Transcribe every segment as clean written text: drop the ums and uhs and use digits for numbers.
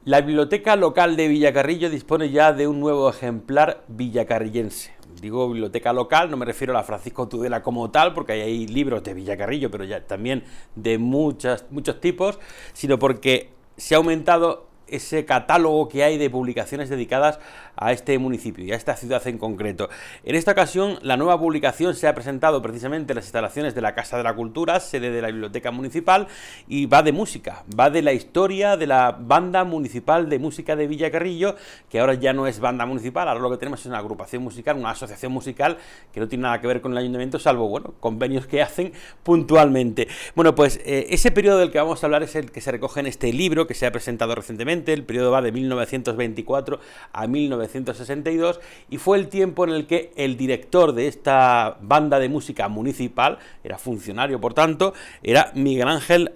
La biblioteca local de Villacarrillo dispone ya de un nuevo ejemplar villacarrillense. Digo biblioteca local, no me refiero a la Francisco Tudela como tal, porque hay libros de Villacarrillo, pero ya también de muchos tipos, sino porque se ha aumentado ese catálogo que hay de publicaciones dedicadas a este municipio y a esta ciudad en concreto. En esta ocasión, la nueva publicación se ha presentado precisamente en las instalaciones de la Casa de la Cultura, sede de la Biblioteca Municipal, y va de música, va de la historia de la Banda Municipal de Música de Villacarrillo, que ahora ya no es banda municipal, ahora lo que tenemos es una agrupación musical, una asociación musical que no tiene nada que ver con el ayuntamiento, salvo, bueno, convenios que hacen puntualmente. Bueno, pues ese periodo del que vamos a hablar es el que se recoge en este libro que se ha presentado recientemente. El periodo va de 1924 a 1962 y fue el tiempo en el que el director de esta banda de música municipal, era funcionario por tanto, era Miguel Ángel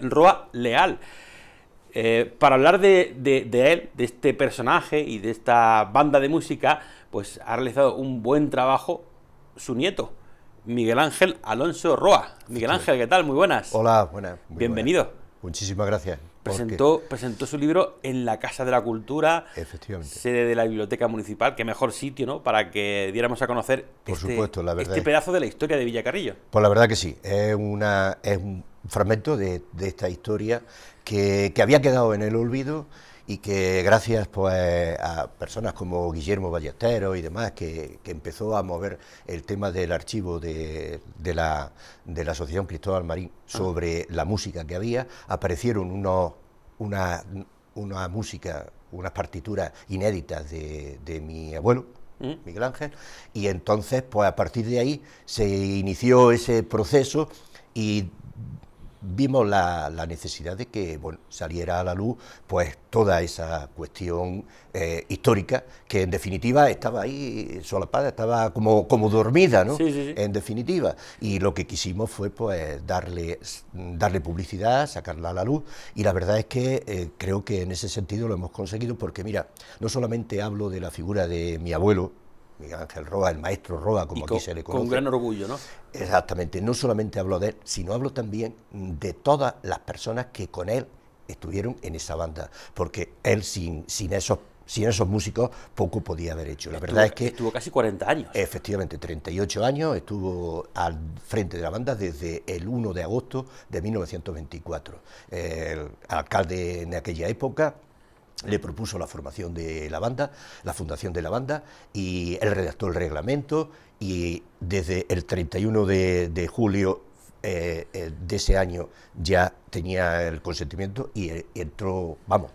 Roa Leal. Para hablar de él, de este personaje y de esta banda de música, pues ha realizado un buen trabajo su nieto, Miguel Ángel Alonso Roa. Miguel Ángel, ¿qué tal? Muy buenas. Hola, buenas. Bienvenido. Buenas. Muchísimas gracias. Presentó su libro en la Casa de la Cultura, efectivamente, sede de la Biblioteca Municipal. Qué mejor sitio, ¿no?, para que diéramos a conocer este pedazo de la historia de Villacarrillo. Pues la verdad que sí, es un fragmento de esta historia que había quedado en el olvido y que gracias pues a personas como Guillermo Ballesteros y demás, que empezó a mover el tema del archivo de la Asociación Cristóbal Marín sobre la música que había, aparecieron una música, unas partituras inéditas de mi abuelo, Miguel Ángel, y entonces pues a partir de ahí se inició ese proceso y vimos la necesidad de que saliera a la luz pues toda esa cuestión histórica, que en definitiva estaba ahí solapada, estaba como dormida, ¿no? Sí. En definitiva, y lo que quisimos fue pues darle publicidad, sacarla a la luz, y la verdad es que creo que en ese sentido lo hemos conseguido, porque mira, no solamente hablo de la figura de mi abuelo, Miguel Ángel Roa, el maestro Roa, como aquí se le conoce. Con gran orgullo, ¿no? Exactamente, no solamente hablo de él, sino hablo también de todas las personas que con él estuvieron en esa banda, porque él sin esos músicos poco podía haber hecho. La verdad es que estuvo casi 40 años. Efectivamente, 38 años estuvo al frente de la banda desde el 1 de agosto de 1924. El alcalde en aquella época le propuso la formación de la banda, la fundación de la banda, y él redactó el reglamento, y desde el 31 de julio de ese año ya tenía el consentimiento y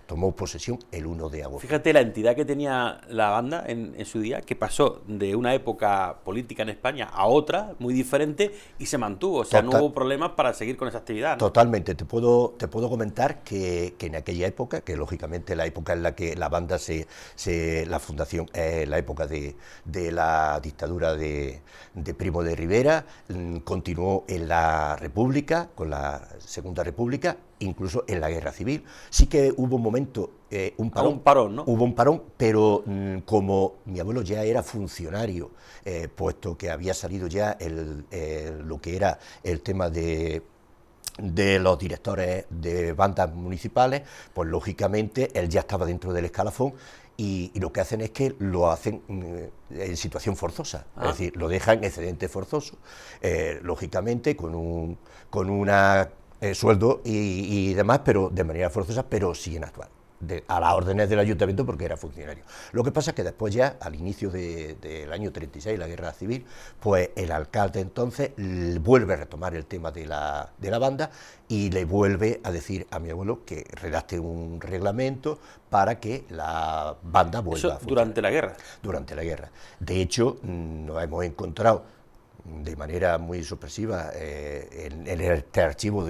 tomó posesión el 1 de agosto. Fíjate la entidad que tenía la banda en su día, que pasó de una época política en España a otra, muy diferente, y se mantuvo, o sea, no hubo problemas para seguir con esa actividad, ¿no? Totalmente, te puedo comentar que en aquella época, que lógicamente la época en la que la banda la fundación es la época de la dictadura de Primo de Rivera, continuó en la República, con la Segunda República, incluso en la Guerra Civil. Sí que hubo un momento, un parón, ¿no? Hubo un parón, pero como mi abuelo ya era funcionario, puesto que había salido ya lo que era el tema de los directores de bandas municipales, pues lógicamente él ya estaba dentro del escalafón, y lo que hacen es que lo hacen en situación forzosa, es decir, lo dejan excedente forzoso, lógicamente con un sueldo y demás, pero de manera forzosa, pero siguen actuando a las órdenes del ayuntamiento porque era funcionario. Lo que pasa es que después ya, al inicio del año 36, la guerra civil, pues el alcalde entonces vuelve a retomar el tema de la banda y le vuelve a decir a mi abuelo que redacte un reglamento para que la banda vuelva a funcionar. ¿Durante la guerra? Durante la guerra. De hecho, nos hemos encontrado de manera muy sorpresiva en este archivo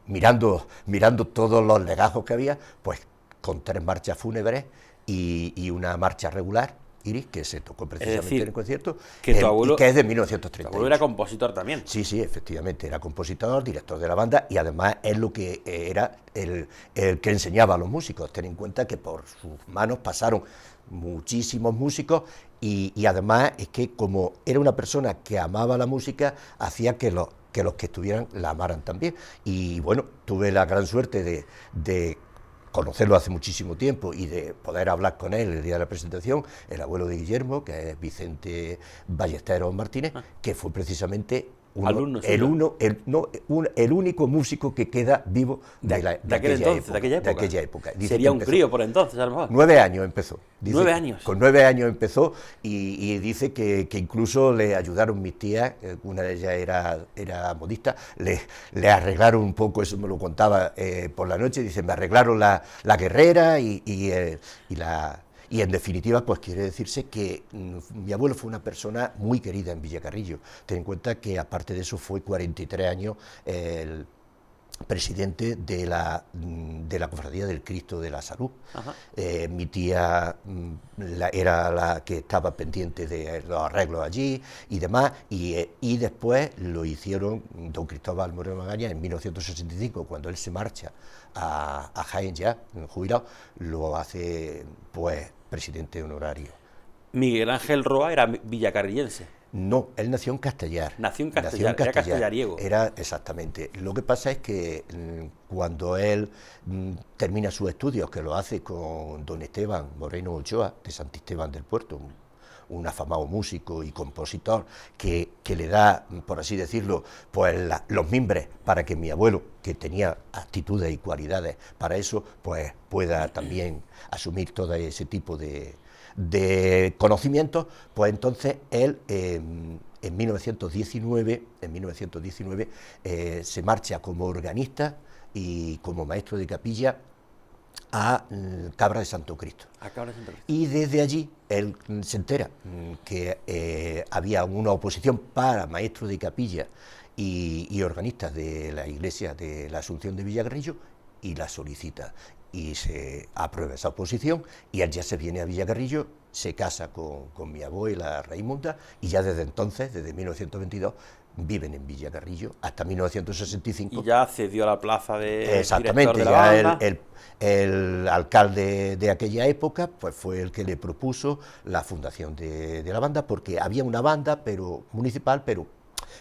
mirando todos los legajos que había, pues con 3 marchas fúnebres y una marcha regular, Iris, que se tocó precisamente en el concierto, que tu abuelo, que es de 1930. Tu abuelo era compositor también. Sí, efectivamente, era compositor, director de la banda, y además es lo que era el que enseñaba a los músicos. Ten en cuenta que por sus manos pasaron muchísimos músicos, y además es que como era una persona que amaba la música, hacía que los que estuvieran la amaran también. Y bueno, tuve la gran suerte de conocerlo hace muchísimo tiempo y de poder hablar con él el día de la presentación, el abuelo de Guillermo, que es Vicente Ballesteros Martínez, que fue precisamente alumno suyo. el único músico que queda vivo de aquella época. Dice Sería un crío por entonces, a lo mejor. 9 años empezó. Dice 9 años. Con 9 años empezó y dice que incluso le ayudaron mis tías, una de ellas era modista, le arreglaron un poco, eso me lo contaba por la noche, dice, me arreglaron la guerrera y en definitiva, pues quiere decirse que mi abuelo fue una persona muy querida en Villacarrillo. Ten en cuenta que aparte de eso fue 43 años el presidente de la Cofradía del Cristo de la Salud. Mi tía era la que estaba pendiente de los arreglos allí y demás, y después lo hicieron don Cristóbal Moreno Magaña en 1965, cuando él se marcha a Jaén ya, jubilado, lo hace pues presidente honorario. Miguel Ángel Roa era villacarrillense. No, él nació en Castellar. Nació en Castellar, era castellariego. Era, exactamente. Lo que pasa es que cuando él termina sus estudios, que lo hace con don Esteban Moreno Ochoa, de Santisteban del Puerto, un afamado músico y compositor que le da, por así decirlo, pues los mimbres para que mi abuelo, que tenía actitudes y cualidades para eso, pues pueda también asumir todo ese tipo de conocimientos, pues entonces él en 1919 se marcha como organista y como maestro de capilla a Cabra de Santo Cristo. Y desde allí él se entera que había una oposición para maestro de capilla y organistas de la iglesia de la Asunción de Villacarrillo y la solicita. Y se aprueba esa oposición y él ya se viene a Villacarrillo, se casa con mi abuela Raimunda y ya desde entonces, desde 1922, viven en Villacarrillo hasta 1965. Y ya accedió a la plaza de exactamente, director de la banda. El alcalde de aquella época pues fue el que le propuso la fundación de la banda, porque había una banda municipal, pero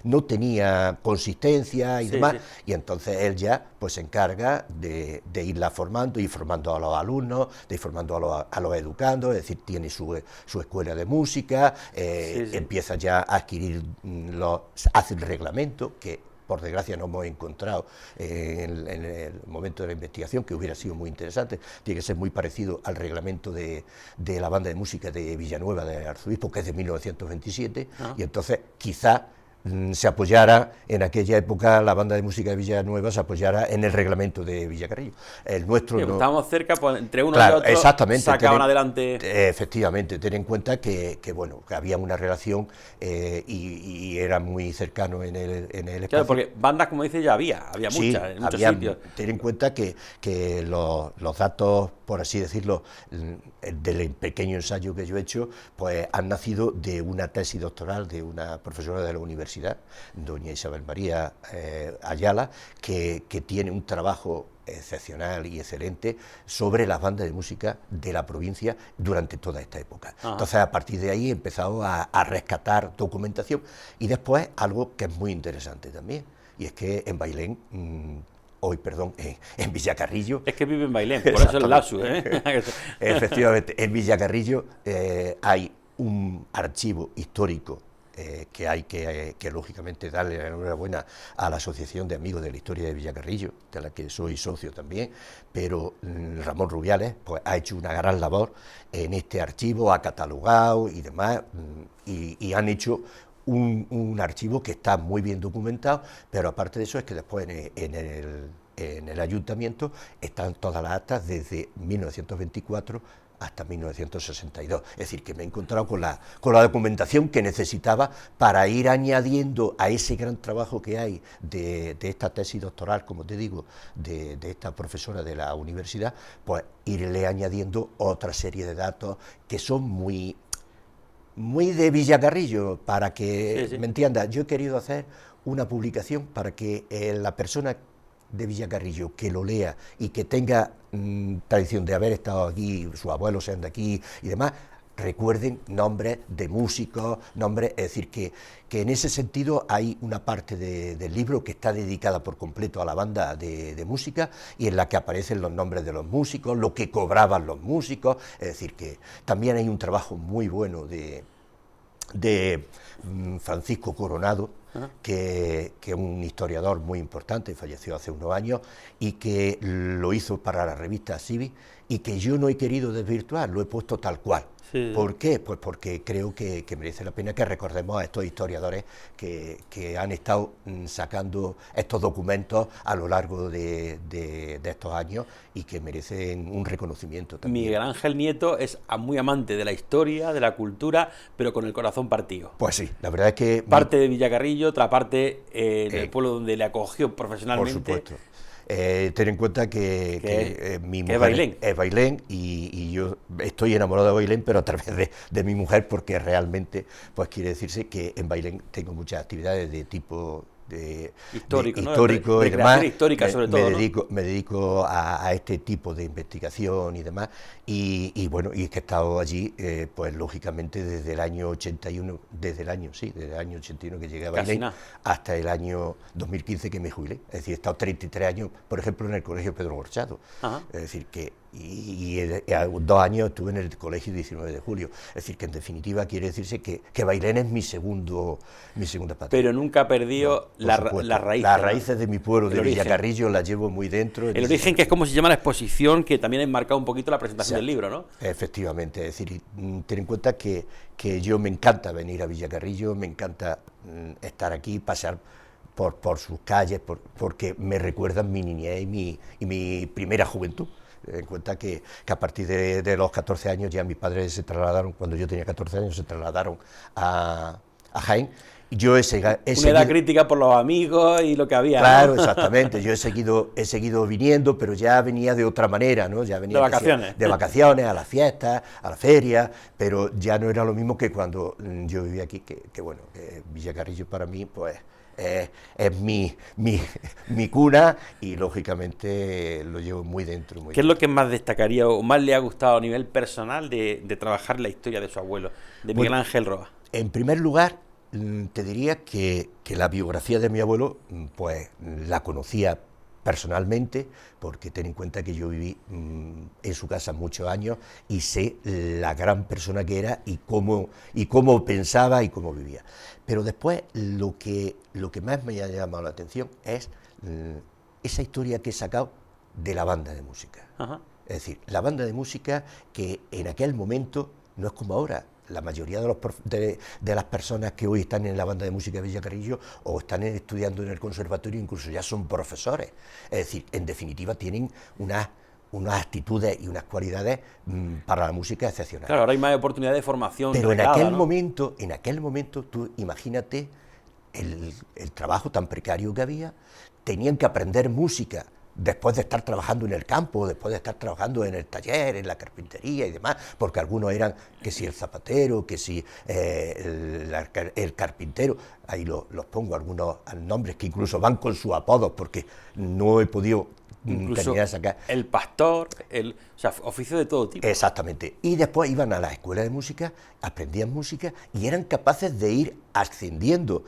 no tenía consistencia y demás, y entonces él ya pues se encarga de irla formando, ir formando a los alumnos, de ir formando a los educandos, es decir, tiene su escuela de música, empieza ya a adquirir, hace el reglamento, que por desgracia no hemos encontrado en el momento de la investigación, que hubiera sido muy interesante. Tiene que ser muy parecido al reglamento de la banda de música de Villanueva del Arzobispo, que es de 1927, y entonces quizá se apoyara en aquella época, la banda de música de Villanueva se apoyara en el reglamento de Villacarrillo. El nuestro no. Estábamos cerca, pues entre uno claro, y otro exactamente, sacaban adelante. Efectivamente, ten en cuenta que había una relación y era muy cercano en el espacio. Claro, porque bandas, como dice, ya había muchas, en muchos sitios. Ten en cuenta que los datos, por así decirlo, del pequeño ensayo que yo he hecho, pues han nacido de una tesis doctoral de una profesora de la universidad, doña Isabel María Ayala, que tiene un trabajo excepcional y excelente sobre las bandas de música de la provincia durante toda esta época. Entonces, a partir de ahí he empezado a rescatar documentación y después algo que es muy interesante también, y es que en Bailén, en Villacarrillo... Es que vive en Bailén, por eso el lapsus, Efectivamente, en Villacarrillo hay un archivo histórico que lógicamente darle la enhorabuena a la Asociación de Amigos de la Historia de Villacarrillo, de la que soy socio también, pero Ramón Rubiales pues ha hecho una gran labor en este archivo, ha catalogado y demás, y han hecho un archivo que está muy bien documentado, pero aparte de eso es que después en el ayuntamiento están todas las actas desde 1924 hasta 1962, es decir, que me he encontrado con la documentación que necesitaba para ir añadiendo a ese gran trabajo que hay de esta tesis doctoral, como te digo, de esta profesora de la universidad, pues irle añadiendo otra serie de datos que son muy de Villacarrillo, para que me entiendas. Yo he querido hacer una publicación para que la persona de Villacarrillo que lo lea y que tenga tradición de haber estado aquí, sus abuelos sean de aquí y demás, recuerden nombres de músicos, nombres, es decir, que en ese sentido hay una parte del libro que está dedicada por completo a la banda de música y en la que aparecen los nombres de los músicos, lo que cobraban los músicos, es decir, que también hay un trabajo muy bueno de Francisco Coronado, que es un historiador muy importante, falleció hace unos años, y que lo hizo para la revista Civi, y que yo no he querido desvirtuar, lo he puesto tal cual. Sí. ¿Por qué? Pues porque creo que merece la pena que recordemos a estos historiadores que han estado sacando estos documentos a lo largo de estos años y que merecen un reconocimiento también. Miguel Ángel Nieto es muy amante de la historia, de la cultura, pero con el corazón partido. Pues sí, la verdad es que... Parte de Villacarrillo, otra parte en el pueblo donde le acogió profesionalmente. Por supuesto. Ten en cuenta que mi mujer es Bailén y yo estoy enamorado de Bailén, pero a través de mi mujer, porque realmente pues quiere decirse que en Bailén tengo muchas actividades de tipo histórico y demás. Histórica, sobre todo, me dedico a este tipo de investigación y demás, y bueno, y es que he estado allí pues lógicamente desde el año 81, desde el año 81 que llegué a Bailén hasta el año 2015 que me jubilé. Es decir, he estado 33 años, por ejemplo, en el colegio Pedro Borchado. Es decir, que y 2 años estuve en el colegio 19 de julio. Es decir, que en definitiva quiere decirse que Bailén es mi segunda patria. Pero nunca perdió las raíces. Las raíces de mi pueblo, de Villacarrillo, las llevo muy dentro. El origen, que es como se llama la exposición, que también ha enmarcado un poquito la presentación del libro, ¿no? Efectivamente, es decir, ten en cuenta que yo me encanta venir a Villacarrillo, me encanta estar aquí, pasar por sus calles, porque me recuerdan mi niñez y mi primera juventud. En cuenta que a partir de los 14 años ya mis padres se trasladaron, cuando yo tenía 14 años, se trasladaron a Jaén. Yo una edad crítica por los amigos y lo que había. Claro, ¿no? Exactamente. Yo he seguido viniendo, pero ya venía de otra manera, ¿no? Ya venía de vacaciones. De vacaciones, a las fiestas, a la feria, pero ya no era lo mismo que cuando yo vivía aquí, que bueno, Villacarrillo para mí, pues... es mi cuna y lógicamente lo llevo muy dentro. ¿Qué es lo que más destacaría o más le ha gustado a nivel personal de trabajar la historia de su abuelo, de Miguel Ángel Roa? En primer lugar, te diría que la biografía de mi abuelo, pues la conocía personalmente, porque ten en cuenta que yo viví en su casa muchos años y sé la gran persona que era y cómo pensaba y cómo vivía. Pero después lo que más me ha llamado la atención es esa historia que he sacado de la banda de música. Es decir, la banda de música que en aquel momento no es como ahora. La mayoría de las personas que hoy están en la banda de música de Villacarrillo o están estudiando en el conservatorio, incluso ya son profesores. Es decir, en definitiva tienen unas actitudes y unas cualidades para la música excepcionales. Claro, ahora hay más oportunidades de formación. Pero en aquel momento, tú imagínate el trabajo tan precario que había, tenían que aprender música después de estar trabajando en el campo, después de estar trabajando en el taller, en la carpintería y demás, porque algunos eran que si el zapatero, que si el carpintero, ahí los pongo algunos nombres que incluso van con sus apodos, porque no he podido terminar de sacar. El pastor, o sea, oficio de todo tipo. Exactamente. Y después iban a la escuela de música, aprendían música y eran capaces de ir ascendiendo,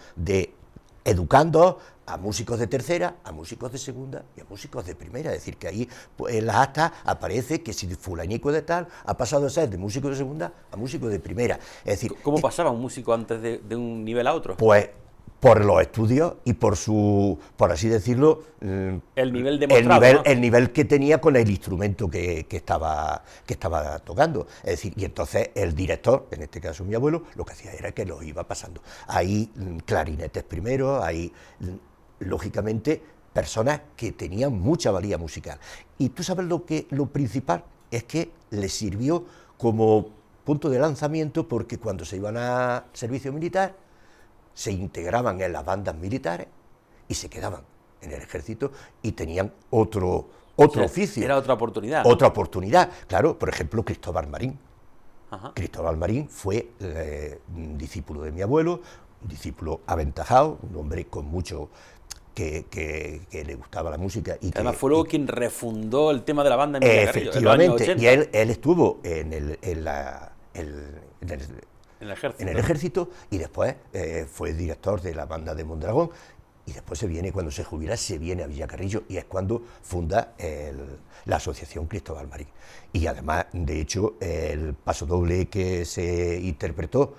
educando a músicos de tercera, a músicos de segunda y a músicos de primera. Es decir, que ahí pues, en las actas aparece que si fulanico de tal ha pasado a ser de músico de segunda a músico de primera. Es decir, ¿cómo pasaba un músico antes de un nivel a otro? Pues por los estudios y por así decirlo, el nivel demostrado, ¿no? El nivel que tenía con el instrumento que estaba tocando. Es decir, y entonces el director, en este caso mi abuelo, lo que hacía era que los iba pasando. Hay clarinetes primero, hay lógicamente personas que tenían mucha valía musical. Y tú sabes lo principal es que les sirvió como punto de lanzamiento, porque cuando se iban a servicio militar se integraban en las bandas militares y se quedaban en el ejército y tenían otro oficio. Era otra oportunidad. Otra oportunidad, claro. Por ejemplo, Cristóbal Marín. Ajá. Cristóbal Marín fue un discípulo de mi abuelo, un discípulo aventajado, un hombre con mucho que le gustaba la música. Y además fue luego quien refundó el tema de la banda en Villacarrillo. Efectivamente, y él estuvo en en el ejército, y después fue director de la banda de Mondragón, y después cuando se jubila, se viene a Villacarrillo, y es cuando funda la asociación Cristóbal Marín. Y además, de hecho, el pasodoble que se interpretó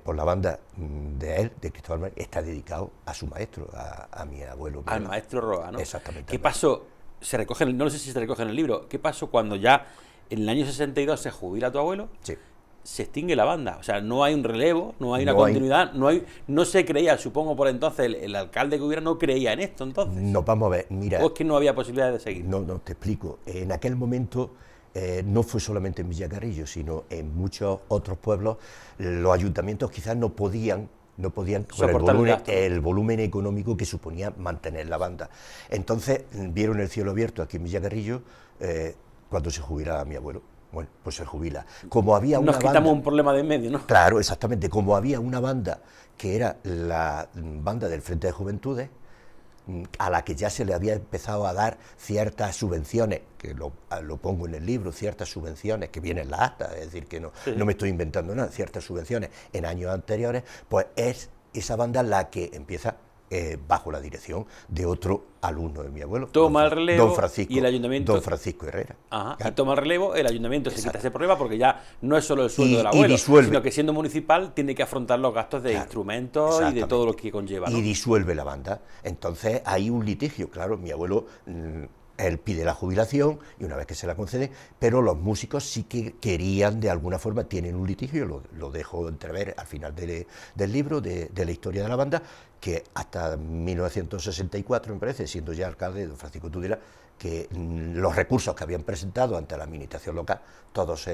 por la banda de él, de Cristóbal Marín, está dedicado a su maestro, a mi abuelo. Al maestro Roa, ¿no? Exactamente. ¿Qué pasó? No sé si se recoge en el libro, ¿qué pasó cuando ya en el año 62 se jubila tu abuelo? Sí. Se extingue la banda, o sea, no hay un relevo, no hay una continuidad, no se creía, supongo por entonces, el alcalde que hubiera no creía en esto, entonces. No, vamos a ver, mira. ¿O es que no había posibilidad de seguir? No, te explico. En aquel momento no fue solamente en Villacarrillo, sino en muchos otros pueblos, los ayuntamientos quizás no podían con el volumen económico que suponía mantener la banda. Entonces vieron el cielo abierto aquí en Villacarrillo cuando se jubilaba mi abuelo. Bueno, pues se jubila. Como había una Nos quitamos un problema de en medio, ¿no? Claro, exactamente. Como había una banda que era la banda del Frente de Juventudes, a la que ya se le había empezado a dar ciertas subvenciones, que lo pongo en el libro, ciertas subvenciones que vienen en la acta, es decir, que no me estoy inventando nada, ciertas subvenciones en años anteriores, pues es esa banda la que empieza bajo la dirección de otro alumno de mi abuelo. Toma el relevo don Francisco, y el ayuntamiento... Don Francisco Herrera. Ajá, Claro. y toma el relevo, el ayuntamiento se quita ese problema porque ya no es solo el sueldo del Y abuelo, disuelve. sino que siendo municipal tiene que afrontar los gastos de instrumentos y de todo lo que conlleva, ¿no? Y disuelve la banda. Entonces hay un litigio, claro, mi abuelo... él pide la jubilación y una vez que se la concede, pero los músicos sí que querían, de alguna forma, tienen un litigio, lo dejo entrever al final del libro, de la historia de la banda, que hasta 1964, me parece, siendo ya alcalde, don Francisco Tudela, que los recursos que habían presentado ante la administración local, todos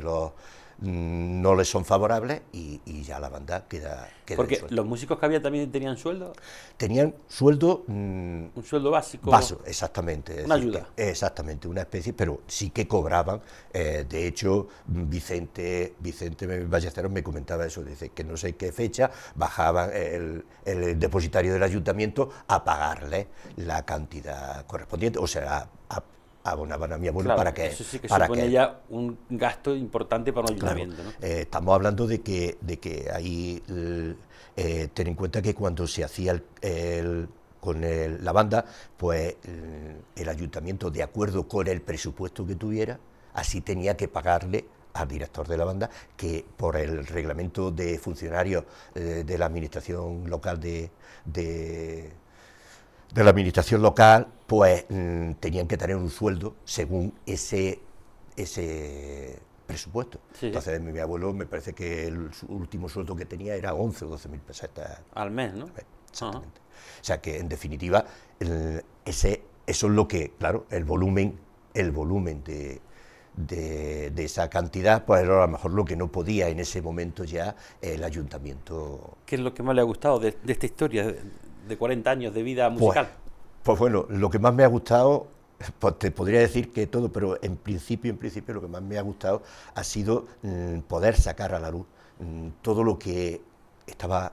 no les son favorables y ya la banda queda Porque disuelta. los músicos que había también tenían sueldo. Tenían sueldo... un sueldo básico. Exactamente. Una ayuda. Exactamente, una especie, pero sí que cobraban. De hecho, Vicente Ballesteros me comentaba eso, dice que no sé qué fecha bajaban el depositario del ayuntamiento a pagarle la cantidad correspondiente, o sea, abonaban a mi abuelo, Claro, para que... eso sí que para supone que, ya un gasto importante para un claro, ayuntamiento, ¿no? estamos hablando de que ahí ten en cuenta que cuando se hacía la banda, pues el ayuntamiento, de acuerdo con el presupuesto que tuviera, así tenía que pagarle al director de la banda, que por el reglamento de funcionarios de la administración local de la administración local, pues tenían que tener un sueldo según ese presupuesto. Sí. Entonces mi abuelo, me parece que el último sueldo que tenía era 11 o 12.000 pesetas al mes, ¿no? Exactamente. O sea que, en definitiva, eso es lo que, claro, el volumen de esa cantidad, pues era a lo mejor lo que no podía en ese momento ya el ayuntamiento. ¿Qué es lo que más le ha gustado de esta historia de 40 años de vida musical? Pues bueno, lo que más me ha gustado, pues te podría decir que todo, pero en principio lo que más me ha gustado ha sido poder sacar a la luz todo lo que estaba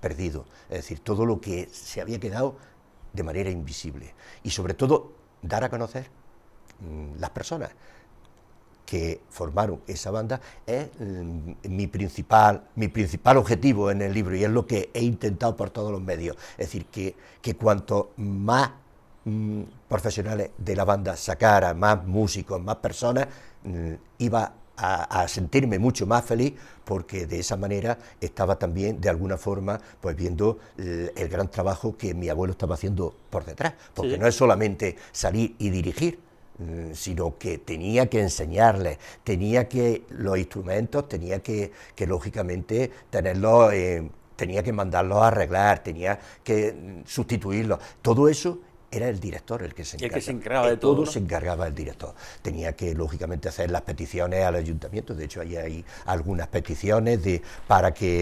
perdido, es decir, todo lo que se había quedado de manera invisible y sobre todo dar a conocer las personas que formaron esa banda. Es mi principal objetivo en el libro y es lo que he intentado por todos los medios, es decir, que cuanto más profesionales de la banda sacara, más músicos, más personas, iba a sentirme mucho más feliz, porque de esa manera estaba también de alguna forma pues viendo el gran trabajo que mi abuelo estaba haciendo por detrás, porque sí, no es solamente salir y dirigir, sino que tenía que enseñarles, tenía que los instrumentos, tenía que lógicamente tenerlos, tenía que mandarlos a arreglar, tenía que sustituirlos, todo eso era el director el que se encargaba. El que se encargaba de todo, ¿no? Se encargaba el director. Tenía que, lógicamente, hacer las peticiones al ayuntamiento. De hecho, hay algunas peticiones para que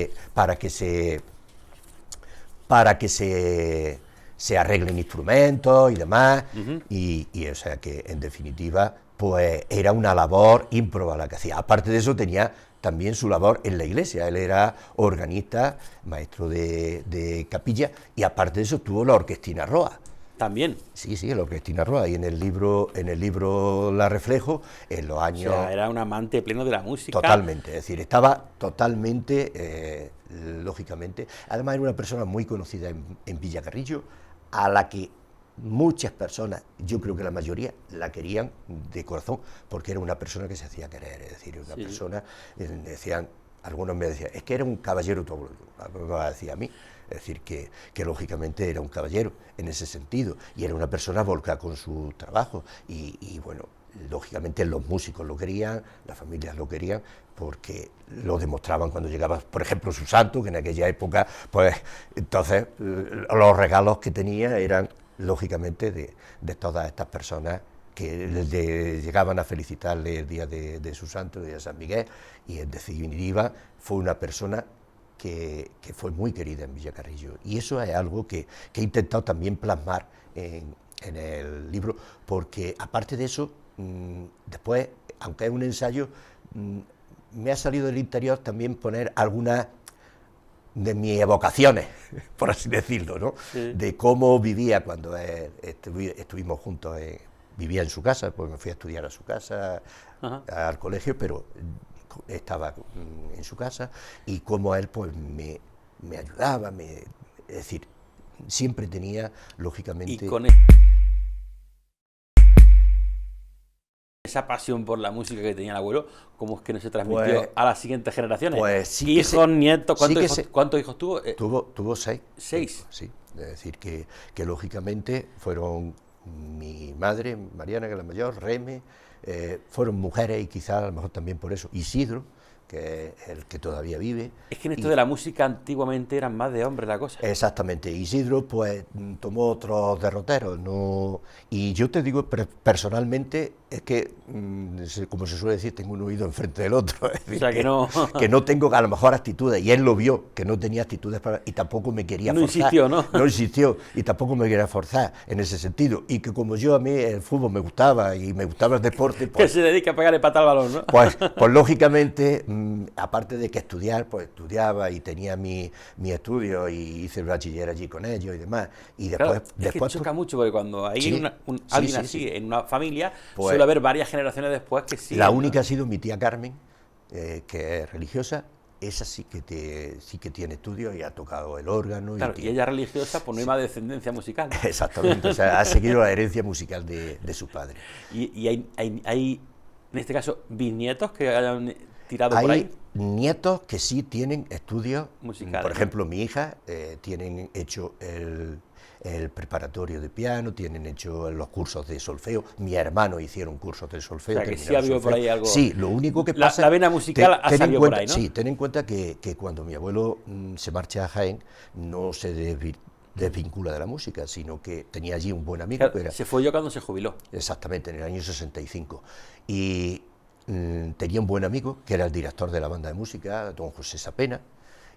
se arreglen instrumentos y demás. Y o sea que, en definitiva, pues era una labor ímproba la que hacía. Aparte de eso, tenía también su labor en la iglesia. Él era organista, maestro de capilla, y aparte de eso tuvo la orquestina Roa. También. Sí, sí, la orquestina Roa, y en el libro la reflejo en los años... O sea, era un amante pleno de la música. Totalmente, es decir, estaba totalmente, lógicamente, además era una persona muy conocida en Villacarrillo, a la que muchas personas, yo creo que la mayoría, la querían de corazón, porque era una persona que se hacía querer, es decir, una persona, decían, algunos me decían, es que era un caballero, todo lo va a decir a mí, es decir, que lógicamente era un caballero en ese sentido, y era una persona volcada con su trabajo, y bueno, lógicamente los músicos lo querían, las familias lo querían, porque lo demostraban cuando llegaba, por ejemplo, su santo, que en aquella época, pues entonces los regalos que tenía eran, lógicamente, de todas estas personas que llegaban a felicitarle el día de su santo, el día de San Miguel, y en definitiva fue una persona que fue muy querida en Villacarrillo, y eso es algo que he intentado también plasmar en el libro, porque aparte de eso, después, aunque es un ensayo, me ha salido del interior también poner algunas de mis evocaciones, por así decirlo, ¿no? Sí. De cómo vivía cuando estuvimos juntos, vivía en su casa, pues me fui a estudiar a su casa, al colegio, pero estaba en su casa, y cómo él pues me ayudaba, es decir, siempre tenía, lógicamente... Y con esa pasión por la música que tenía el abuelo, ¿cómo es que no se transmitió pues, a las siguientes generaciones? Pues sí, hijos, nietos, ¿cuántos hijos tuvo? Tuvo 6. 6. Sí, es decir, que lógicamente fueron mi madre, Mariana, que es la mayor, Reme, fueron mujeres, y quizás a lo mejor también por eso, Isidro, que es el que todavía vive. Es que en esto de la música antiguamente eran más de hombres la cosa. Exactamente, Isidro pues tomó otros derroteros, ¿no? Y yo te digo personalmente, es que, como se suele decir, tengo un oído enfrente del otro, es decir, o sea, que no tengo a lo mejor actitudes, y él lo vio, que no tenía actitudes y tampoco me quería forzar. No insistió, ¿no? No insistió, y tampoco me quería forzar en ese sentido, y que como a mí el fútbol me gustaba, y me gustaba el deporte, pues... Que se dedica a pegarle patada al balón, ¿no? Pues lógicamente, aparte de que estudiar, pues estudiaba y tenía mi estudio, y hice el bachiller allí con ellos y demás, y después... Claro, después choca mucho, porque cuando hay sí, alguien así en una familia, pues, suele haber varias generaciones después que sí. La única ha sido mi tía Carmen, que es religiosa. Esa sí que tiene estudios y ha tocado el órgano. Claro, y ella religiosa, pues no hay más descendencia musical. Exactamente, o sea, ha seguido la herencia musical de su padre. ¿Y hay, en este caso, bisnietos que hayan tirado por ahí? Hay nietos que sí tienen estudios musicales. Por ejemplo, mi hija tienen hecho el preparatorio de piano, tienen hecho los cursos de solfeo, mi hermano hicieron cursos de solfeo. O sea, que sí ha habido por ahí algo... Sí, lo único que pasa... La vena musical ha salido por ahí, ¿no? Sí, ten en cuenta que cuando mi abuelo se marcha a Jaén, no se desvincula de la música, sino que tenía allí un buen amigo. Claro, que era, se fue yo cuando se jubiló. Exactamente, en el año 65. Y tenía un buen amigo, que era el director de la banda de música, don José Sapena,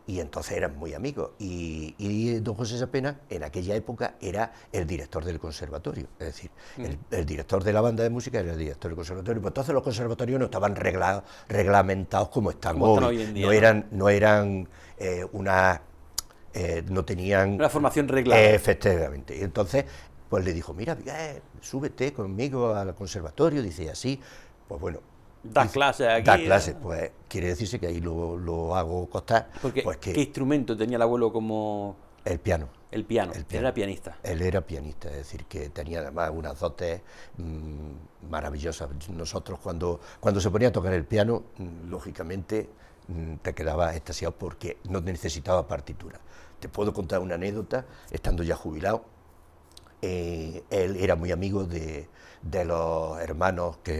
y entonces eran muy amigos, y don José Sapena en aquella época era el director del conservatorio, es decir, el director de la banda de música era el director del conservatorio, pues entonces los conservatorios no estaban reglamentados como están hoy en día, no tenían una formación reglada. Efectivamente, y entonces pues le dijo, mira, súbete conmigo al conservatorio, dice así, pues bueno, ¿Das clases aquí? Da clases, pues quiere decirse que ahí lo hago costar. Porque, pues que ¿qué instrumento tenía el abuelo como...? El piano. El piano. Él era pianista. Él era pianista, es decir, que tenía además unas dotes maravillosas. Nosotros cuando se ponía a tocar el piano, lógicamente te quedabas extasiado porque no necesitaba partitura. Te puedo contar una anécdota, estando ya jubilado. Él era muy amigo de los hermanos que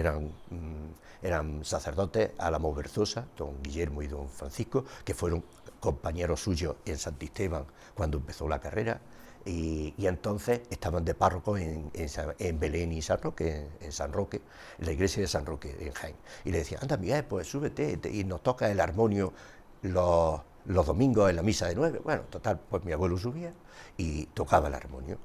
eran sacerdotes, Álamo Berzosa, don Guillermo y don Francisco, que fueron compañeros suyos en Santisteban cuando empezó la carrera, y entonces estaban de párrocos en Belén y San Roque, en la iglesia de San Roque, en Jaén. Y le decían, anda Miguel, pues súbete y nos toca el armonio los domingos en la misa de 9. Bueno, total, pues mi abuelo subía y tocaba el armonio.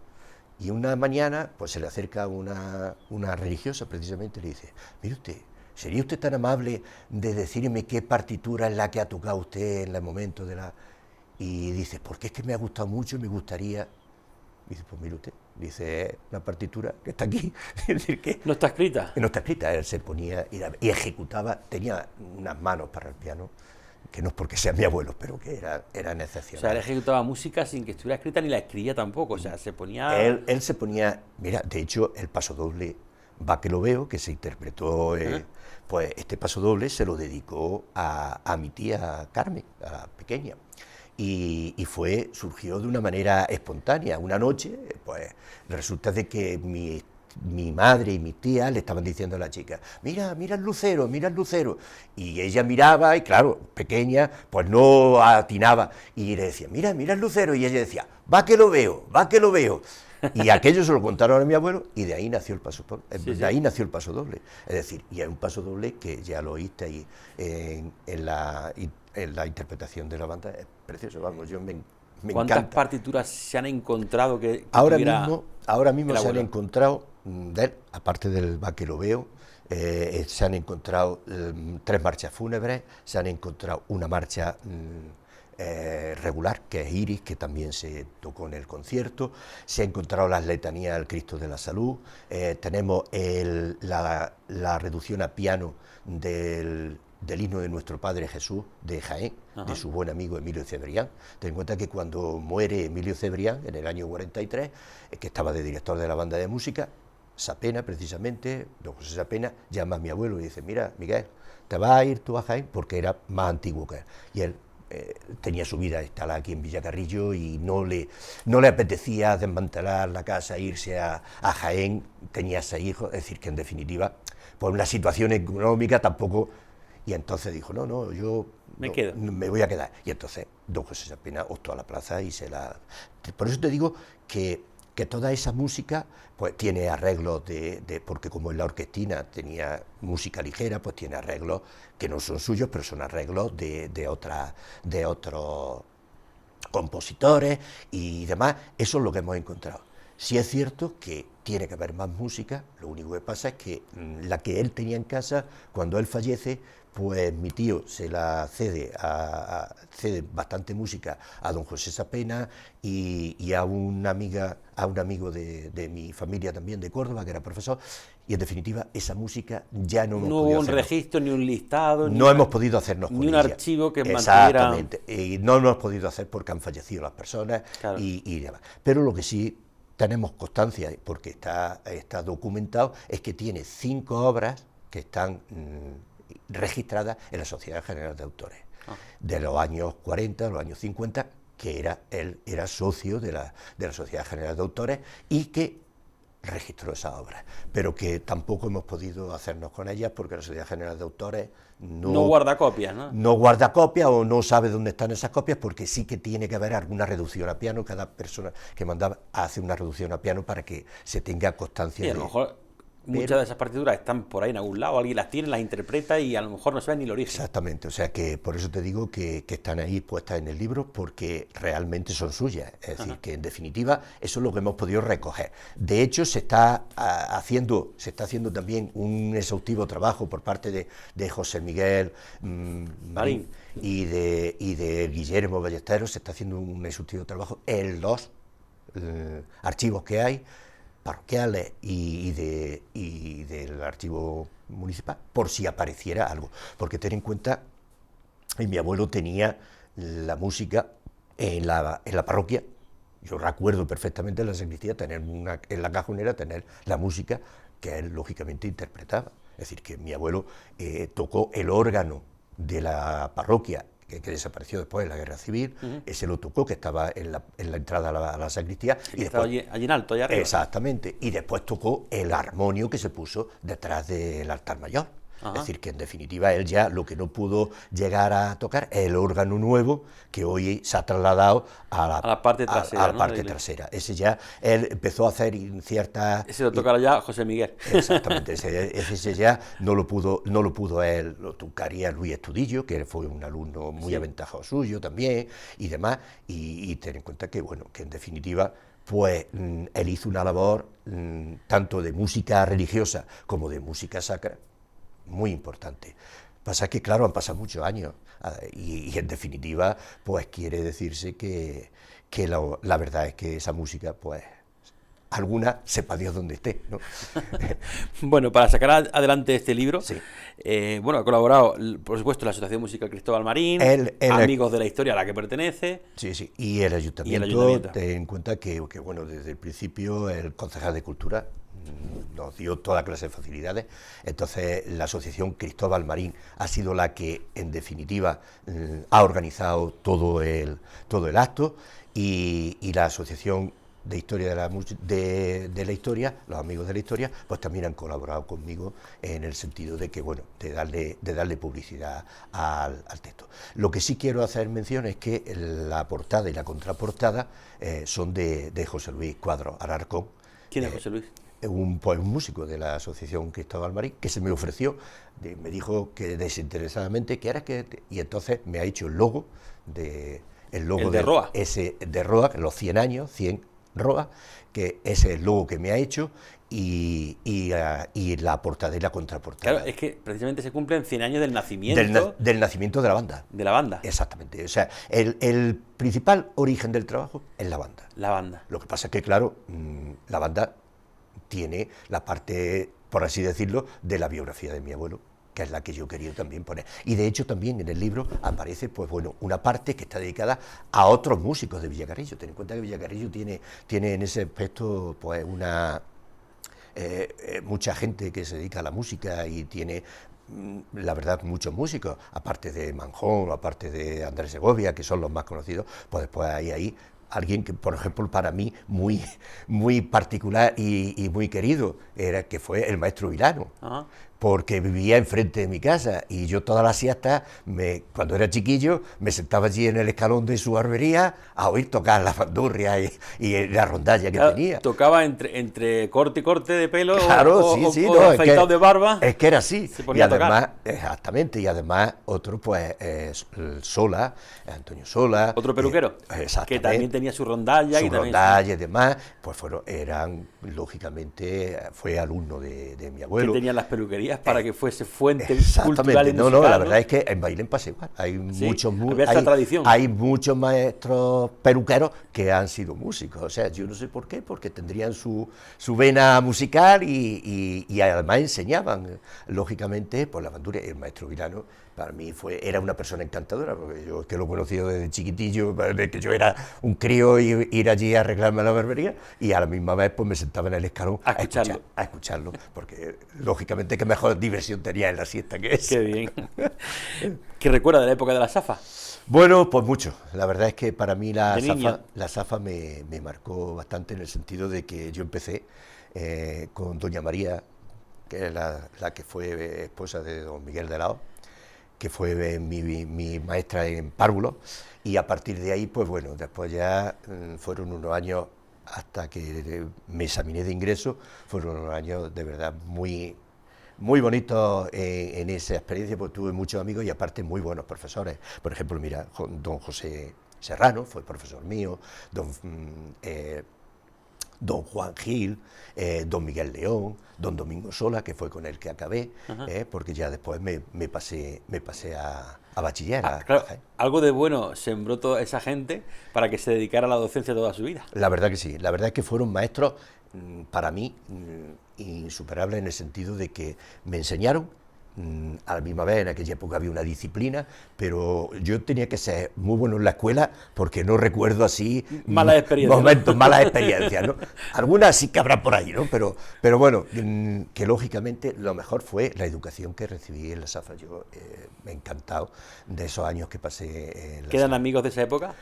Y una mañana, pues se le acerca una religiosa, precisamente, y le dice, mire usted, ¿sería usted tan amable de decirme qué partitura es la que ha tocado usted en el momento de la...? Y dice, porque es que me ha gustado mucho y me gustaría... Y dice, pues mire usted, Dice, una partitura que está aquí. Es decir, que ¿No está escrita? no está escrita, él se ponía y ejecutaba, tenía unas manos para el piano, que no es porque sea mi abuelo, pero que eran O excepcionales. sea, él ejecutaba música sin que estuviera escrita ni la escribía tampoco, o sea, se ponía... Él se ponía, mira, de hecho, el paso doble, Va que lo veo, que se interpretó, pues este paso doble se lo dedicó a mi tía Carmen, a la pequeña. Y surgió de una manera espontánea. Una noche, pues resulta de que mi madre y mi tía le estaban diciendo a la chica, mira, mira el lucero, mira el lucero. Y ella miraba y claro, pequeña, pues no atinaba. Y le decía, mira, mira el lucero. Y ella decía, va que lo veo, va que lo veo. Y aquello se lo contaron a mi abuelo y de ahí nació el paso doble. De ahí nació el paso doble. Es decir, y hay un paso doble que ya lo oíste ahí en la interpretación de la banda, es precioso, vamos, yo me ¿Cuántas encanta. partituras se han encontrado que Ahora tuviera mismo el se han abuelo? encontrado, de él, aparte del Va que lo veo, se han encontrado 3 marchas fúnebres, se han encontrado una marcha regular, que es Iris, que también se tocó en el concierto, se ha encontrado las letanías al Cristo de la Salud, tenemos la reducción a piano del himno de nuestro Padre Jesús de Jaén, de su buen amigo Emilio Cebrián. Ten en cuenta que cuando muere Emilio Cebrián, en el año 43, que estaba de director de la banda de música, Sapena, precisamente, don José Sapena, llama a mi abuelo y dice, mira, Miguel, te vas a ir tú a Jaén, porque era más antiguo que él. Y él tenía su vida instalada aquí en Villacarrillo y no le apetecía desmantelar la casa, irse a Jaén, tenía 6 hijos, es decir, que en definitiva, por una situación económica tampoco... Y entonces dijo, no, yo me voy a quedar. Y entonces don José Sapena optó a la plaza y se la... Por eso te digo que toda esa música pues tiene arreglos porque como en la orquestina tenía música ligera, pues tiene arreglos que no son suyos, pero son arreglos de otros compositores y demás. Eso es lo que hemos encontrado. Sí es cierto que tiene que haber más música, lo único que pasa es que la que él tenía en casa, cuando él fallece, pues mi tío se la cede bastante música a don José Sapena y a una amiga, a un amigo de mi familia también de Córdoba, que era profesor, y en definitiva esa música ya no hemos No podido hubo un hacernos. registro, ni un listado, No hemos podido hacernos con ni un ella. archivo que mantuviera... Exactamente, y no lo hemos podido hacer porque han fallecido las personas Claro. y demás. Pero lo que sí tenemos constancia, porque está documentado, es que tiene 5 obras que están registradas en la Sociedad General de Autores, de los años 40, de los años 50, que él era socio de la Sociedad General de Autores y que registró esas obras, pero que tampoco hemos podido hacernos con ellas porque la Sociedad General de Autores no guarda copias, ¿no? No guarda copias o no sabe dónde están esas copias, porque sí que tiene que haber alguna reducción a piano. Cada persona que mandaba hace una reducción a piano para que se tenga constancia Y a lo mejor muchas de esas partituras están por ahí en algún lado, alguien las tiene, las interpreta y a lo mejor no sabe ni el origen. Exactamente, o sea que por eso te digo que están ahí puestas en el libro, porque realmente son suyas, es decir, que en definitiva eso es lo que hemos podido recoger. De hecho se está haciendo también un exhaustivo trabajo por parte de José Miguel Marín y de Guillermo Ballesteros, se está haciendo un exhaustivo trabajo en los archivos que hay parroquiales y del archivo municipal, por si apareciera algo, porque ten en cuenta, y mi abuelo tenía la música en la parroquia. Yo recuerdo perfectamente en la sacristía en la cajonera tener la música que él lógicamente interpretaba, es decir, que mi abuelo tocó el órgano de la parroquia que desapareció después de la Guerra Civil, ese lo tocó, que estaba en la entrada a la sacristía. Y después, allí en alto, allá arriba. Exactamente, y después tocó el armonio que se puso detrás del altar mayor. Es decir, que en definitiva él ya lo que no pudo llegar a tocar es el órgano nuevo que hoy se ha trasladado a la parte trasera. A la parte trasera. Ese ya, él empezó a hacer ciertas... Ese lo tocará ya José Miguel. Exactamente, ese ya no lo pudo él, lo tocaría Luis Estudillo, que fue un alumno muy aventajado suyo también, y demás, y ten en cuenta que, bueno, que en definitiva... pues él hizo una labor tanto de música religiosa como de música sacra, muy importante. Pasa que, claro, han pasado muchos años y en definitiva, pues quiere decirse que la verdad es que esa música, pues, alguna sepa Dios dónde esté, ¿no? Bueno, para sacar adelante este libro, Sí. Bueno, ha colaborado, por supuesto, la Asociación Musical Cristóbal Marín, Amigos de la Historia a la que pertenece. Sí, sí, y el ayuntamiento, ten en cuenta que, bueno, desde el principio el concejal de Cultura nos dio toda clase de facilidades. Entonces la Asociación Cristóbal Marín ha sido la que, en definitiva, ha organizado todo el acto, y la Asociación de Historia de la Historia, los Amigos de la Historia, pues también han colaborado conmigo en el sentido de que, bueno, de darle publicidad al texto. Lo que sí quiero hacer mención es que la portada y la contraportada son de José Luis Cuadros Alarcón. ¿Quién es José Luis? Un músico de la Asociación Cristóbal Marín, que se me ofreció, me dijo que desinteresadamente y entonces me ha hecho el logo de Roa. Ese de Roa, los 100 años, 100 Roa, que ese es el logo que me ha hecho, y la portada y la contraportada. Claro, es que precisamente se cumplen 100 años del nacimiento... Del nacimiento de la banda. De la banda. Exactamente. O sea, el principal origen del trabajo es la banda. La banda. Lo que pasa es que, claro, la banda tiene la parte, por así decirlo, de la biografía de mi abuelo, que es la que yo quería también poner. Y de hecho también en el libro aparece, pues bueno, una parte que está dedicada a otros músicos de Villacarrillo. Ten en cuenta que Villacarrillo tiene en ese aspecto, pues mucha gente que se dedica a la música, y tiene, la verdad, muchos músicos, aparte de Manjón, aparte de Andrés Segovia, que son los más conocidos, pues después hay ahí alguien que, por ejemplo, para mí muy particular y muy querido, que fue el maestro Vilano. Ajá. Porque vivía enfrente de mi casa, y yo todas las siestas, cuando era chiquillo, me sentaba allí en el escalón de su barbería a oír tocar la bandurria y la rondalla que tenía. Tocaba entre corte y corte de pelo, claro, o afeitado de barba. Es que era así. Se ponía y además, a tocar. Exactamente, y además otro, pues, Sola, Antonio Sola. Otro peluquero, exactamente, que también tenía su rondalla. Su rondalla y demás, pues lógicamente, fue alumno de mi abuelo. Que tenían las peluquerías para que fuese fuente cultural y musical. la verdad es que en Bailén pasa igual. Hay tradición. Hay muchos maestros peluqueros que han sido músicos. O sea, yo no sé por qué, porque tendrían su vena musical, y además enseñaban, lógicamente, por la bandurria. El maestro Vilano, para mí, era una persona encantadora, porque yo, que lo he conocido desde chiquitillo, desde que yo era un crío, y ir allí a arreglarme la barbería, y a la misma vez pues me sentaba en el escalón a escucharlo, porque lógicamente qué mejor diversión tenía en la siesta que es. Qué bien. ¿Qué recuerda de la época de la Safa? Bueno, pues mucho. La verdad es que para mí la Safa me marcó bastante, en el sentido de que yo empecé con doña María, que es la que fue esposa de don Miguel de Lao, que fue mi maestra en párvulos, y a partir de ahí, pues bueno, después ya fueron unos años, hasta que me examiné de ingreso, fueron unos años de verdad muy bonitos en esa experiencia, porque tuve muchos amigos y aparte muy buenos profesores. Por ejemplo, mira, don José Serrano fue profesor mío, don Juan Gil, don Miguel León, don Domingo Sola, que fue con el que acabé, porque ya después me pasé a bachiller. Claro, algo de bueno sembró toda esa gente para que se dedicara a la docencia toda su vida. La verdad que sí, la verdad es que fueron maestros, para mí, insuperables, en el sentido de que me enseñaron. A la misma vez, en aquella época había una disciplina, pero yo tenía que ser muy bueno en la escuela, porque no recuerdo así malas experiencias, malas experiencias, ¿no? Algunas sí que habrá por ahí, ¿no? Pero bueno, que lógicamente lo mejor fue la educación que recibí en la Safa. Yo me he encantado de esos años que pasé en la ¿Quedan Safa. amigos de esa época?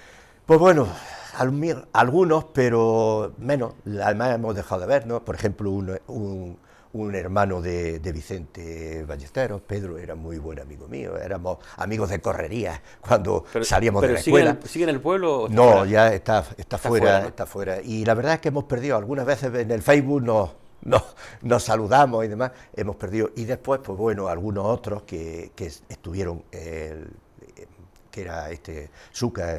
Pues bueno, algunos, pero menos. Además hemos dejado de vernos. Por ejemplo, un hermano de Vicente Ballesteros, Pedro, era muy buen amigo mío. Éramos amigos de correrías cuando salíamos de la escuela. ¿Sigue en el pueblo? No, ya está fuera, ¿no? Está fuera. Y la verdad es que hemos perdido, algunas veces en el Facebook nos saludamos y demás, hemos perdido. Y después, pues bueno, algunos otros que estuvieron, que era Suca,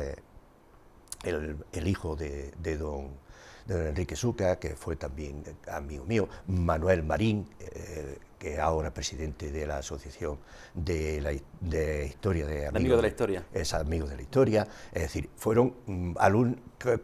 el hijo de don Enrique Suca, que fue también amigo mío, Manuel Marín, que es ahora presidente de la Asociación de Historia de Amigos de la Historia. Es Amigos de la Historia. Es decir, fueron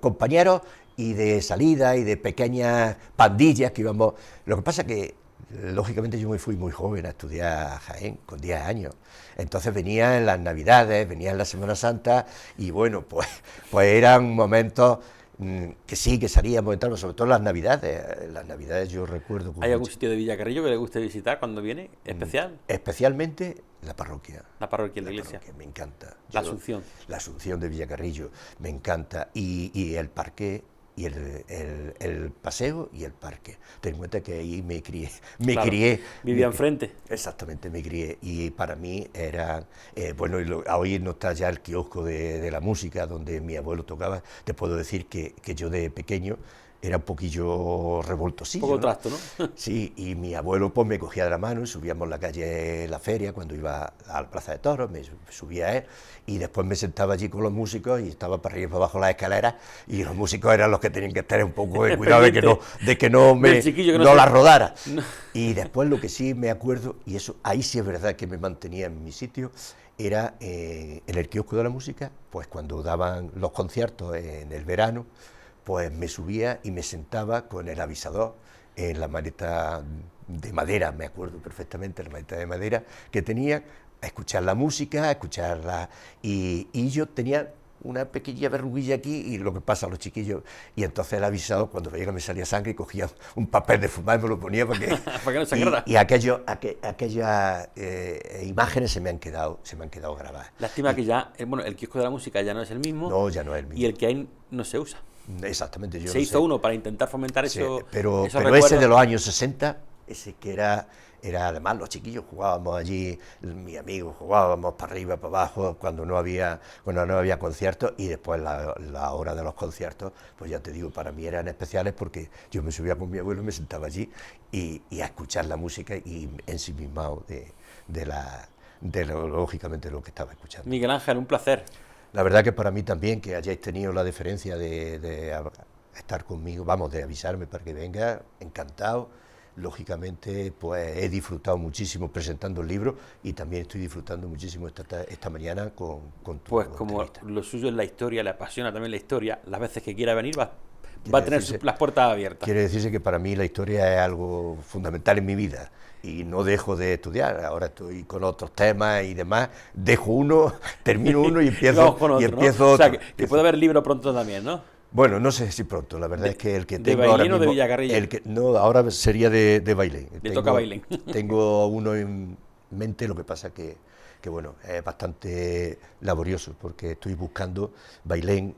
compañeros y de salida y de pequeñas pandillas que íbamos. Lo que pasa que, lógicamente, yo me fui muy joven a estudiar a Jaén, con 10 años. Entonces venía en las Navidades, venía en la Semana Santa, y bueno, pues eran momentos que sí, que salíamos y tal, sobre todo en las Navidades. En las Navidades yo recuerdo... ¿Hay algún sitio de Villacarrillo que le guste visitar cuando viene, especial? Especialmente la parroquia. La parroquia, la iglesia. Parroquia, me encanta. La Asunción. La Asunción de Villacarrillo, me encanta. Y el parque, y el paseo y el parque. Ten en cuenta que ahí me crié. Claro, vivía enfrente. Exactamente, me crié. Y para mí era... bueno, hoy no está ya el kiosco de la música donde mi abuelo tocaba. Te puedo decir que yo de pequeño era un poquillo revoltosillo. Un poco trasto, ¿no? Sí, y mi abuelo pues me cogía de la mano y subíamos la calle La Feria cuando iba a la Plaza de Toros, me subía a él y después me sentaba allí con los músicos y estaba para arriba y para abajo las escaleras y los músicos eran los que tenían que estar un poco de cuidado de que no me no la rodara. No. Y después lo que sí me acuerdo, y eso ahí sí es verdad que me mantenía en mi sitio, era en el kiosco de la música, pues cuando daban los conciertos en el verano, pues me subía y me sentaba con el avisador en la maleta de madera, me acuerdo perfectamente, la maleta de madera que tenía, a escuchar la música, a escucharla, y yo tenía una pequeña verruguilla aquí, y lo que pasa a los chiquillos, y entonces el avisador, cuando veía que me salía sangre, cogía un papel de fumar y me lo ponía para que no sangrara. Y aquellas imágenes se me han quedado grabadas. Lástima que ya, bueno, el kiosco de la música ya no es el mismo. No, ya no es el mismo. Y el que hay no se usa. Exactamente. Yo se hizo uno para intentar fomentar eso. Pero ese de los años 60, ese que era además los chiquillos jugábamos allí, mis amigos jugábamos para arriba, para abajo, cuando no había conciertos, y después la hora de los conciertos, pues ya te digo, para mí eran especiales porque yo me subía con mi abuelo, me sentaba allí y a escuchar la música y ensimismado lógicamente lo que estaba escuchando. Miguel Ángel, un placer. La verdad que para mí también, que hayáis tenido la deferencia de estar conmigo, vamos, de avisarme para que venga, encantado. Lógicamente, pues he disfrutado muchísimo presentando el libro y también estoy disfrutando muchísimo esta mañana con tu Pues como entrevista. Lo suyo es la historia, le apasiona también la historia, las veces que quiera venir va a tener las puertas abiertas. Quiere decirse que para mí la historia es algo fundamental en mi vida y no dejo de estudiar. Ahora estoy con otros temas y demás, dejo uno, termino uno y empiezo otro. O sea, que puede haber libro pronto también, ¿no? Bueno, no sé si pronto, la verdad es que el que tengo ¿De Bailén ahora mismo, o de Villacarrillo? No, ahora sería de Bailén. Toca Bailén. Tengo uno en mente, lo que pasa que bueno, es bastante laborioso, porque estoy buscando. Bailén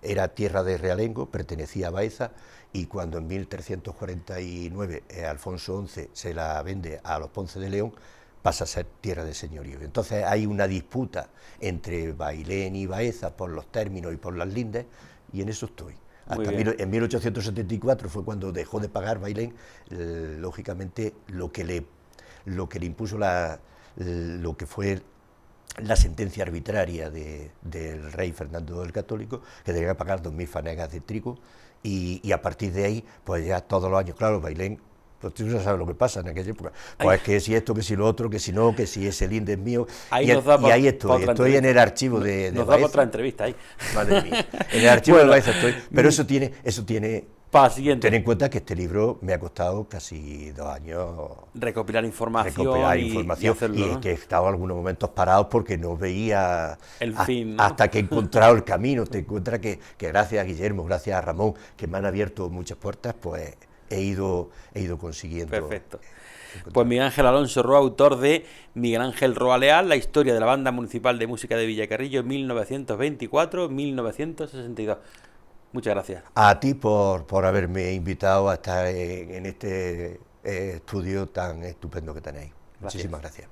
era tierra de realengo, pertenecía a Baeza, y cuando en 1349 Alfonso XI se la vende a los Ponce de León, pasa a ser tierra de señorío. Entonces hay una disputa entre Bailén y Baeza por los términos y por las lindes, y en eso estoy. En 1874 fue cuando dejó de pagar Bailén, lógicamente lo que le impuso lo que fue la sentencia arbitraria del rey Fernando el Católico, que debía pagar 2.000 fanegas de trigo, y a partir de ahí, pues ya todos los años, claro, Bailén, pues tú ya sabes lo que pasa en aquella época, pues que si esto, que si lo otro, que si no, que si ese linde es mío, y ahí estoy en el archivo de nos Baeza. da otra entrevista ahí. Madre mía, en el archivo de Baeza estoy, pero eso tiene Paciente. Ten en cuenta que este libro me ha costado casi 2 años recopilar información y hacerlo, y ¿no? que he estado en algunos momentos parados porque no veía el fin, ¿no? Hasta que he encontrado el camino. Te encuentras que gracias a Guillermo, gracias a Ramón, que me han abierto muchas puertas, pues he ido consiguiendo. Perfecto. Pues Miguel Ángel Alonso Roa, autor de Miguel Ángel Roa Leal, la historia de la Banda Municipal de Música de Villacarrillo 1924-1962. Muchas gracias. A ti por haberme invitado a estar en este estudio tan estupendo que tenéis. Muchísimas gracias.